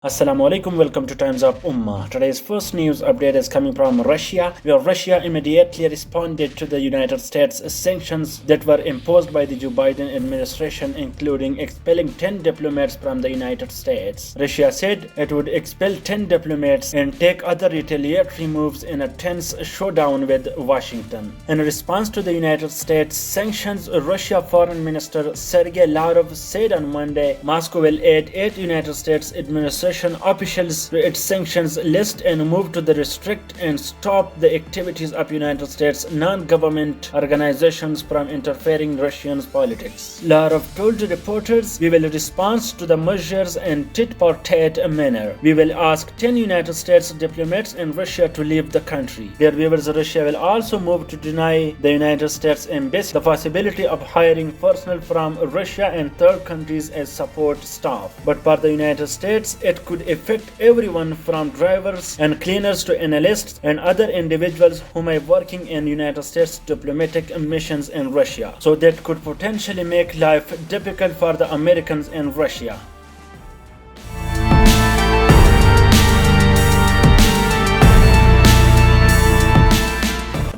Assalamu alaikum, welcome to Times of Ummah. Today's first news update is coming from Russia, where Russia immediately responded to the United States sanctions that were imposed by the Joe Biden administration, including expelling 10 diplomats from the United States. Russia said it would expel 10 diplomats and take other retaliatory moves in a tense showdown with Washington. In response to the United States sanctions, Russia Foreign Minister Sergei Lavrov said on Monday Moscow will add 8 United States administration officials to its sanctions list and move to the restrict and stop the activities of United States non-government organizations from interfering in Russian politics. Lavrov told reporters, "We will respond to the measures in tit-for-tat manner. We will ask 10 United States diplomats in Russia to leave the country." Their viewers, Russia will also move to deny the United States embassy the possibility of hiring personnel from Russia and third countries as support staff. But for the United States, it could affect everyone from drivers and cleaners to analysts and other individuals who may be working in United States diplomatic missions in Russia. So that could potentially make life difficult for the Americans in Russia.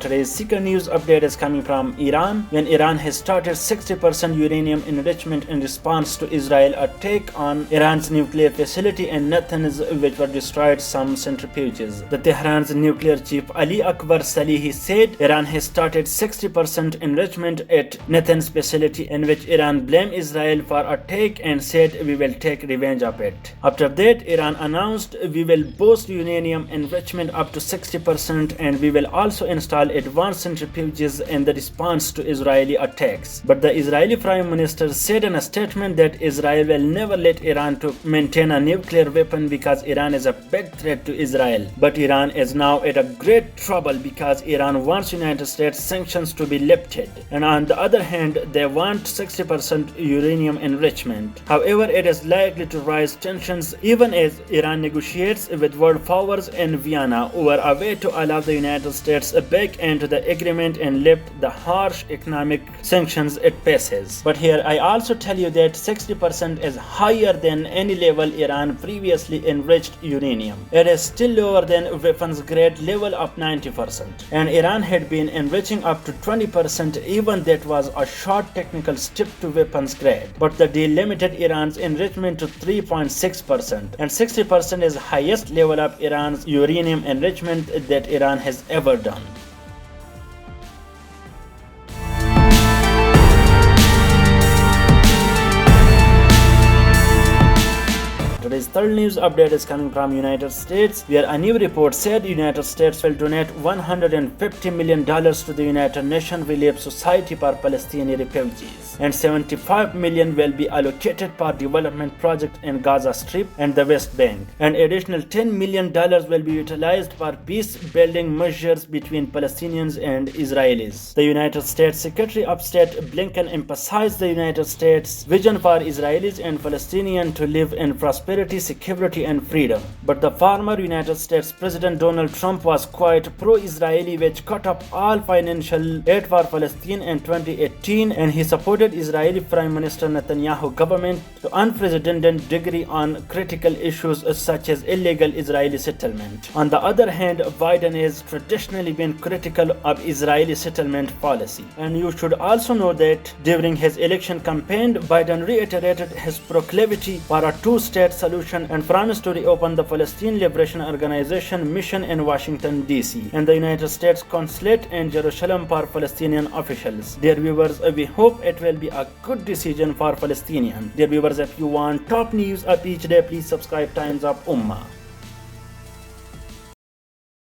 Today's second news update is coming from Iran, when Iran has started 60% uranium enrichment in response to Israel's attack on Iran's nuclear facility in Natanz, which were destroyed some centrifuges. The Tehran's nuclear chief Ali Akbar Salehi said Iran has started 60% enrichment at Natanz facility, in which Iran blamed Israel for attack and said we will take revenge of it. After that, Iran announced we will boost uranium enrichment up to 60% and we will also install advanced centrifuges in the response to Israeli attacks. But the Israeli Prime Minister said in a statement that Israel will never let Iran to maintain a nuclear weapon because Iran is a big threat to Israel. But Iran is now at a great trouble because Iran wants United States sanctions to be lifted. And on the other hand, they want 60% uranium enrichment. However, it is likely to raise tensions even as Iran negotiates with world powers in Vienna over a way to allow the United States back into the agreement and lift the harsh economic sanctions it faces. But here I also tell you that 60% is higher than any level Iran previously enriched uranium. It is still lower than weapons grade level of 90%. And Iran had been enriching up to 20%, even that was a short technical step to weapons grade. But the deal limited Iran's enrichment to 3.6%. And 60% is highest level of Iran's uranium enrichment that Iran has ever done. Today's third news update is coming from United States, where a new report said United States will donate $150 million to the United Nations Relief Society for Palestinian refugees, and $75 million will be allocated for development projects in Gaza Strip and the West Bank. An additional $10 million will be utilized for peace-building measures between Palestinians and Israelis. The United States Secretary of State Blinken emphasized the United States' vision for Israelis and Palestinians to live in prosperity, security and freedom. But the former United States President Donald Trump was quite pro-Israeli, which cut off all financial aid for Palestine in 2018, and he supported Israeli Prime Minister Netanyahu government to unprecedented degree on critical issues such as illegal Israeli settlement. On the other hand, Biden has traditionally been critical of Israeli settlement policy. And you should also know that during his election campaign, Biden reiterated his proclivity for a two-state solution and promised to reopen the Palestine Liberation Organization mission in Washington, D.C. and the United States Consulate in Jerusalem for Palestinian officials. Dear viewers, we hope it will be a good decision for Palestinians. Dear viewers, if you want top news of each day, please subscribe Times of Ummah.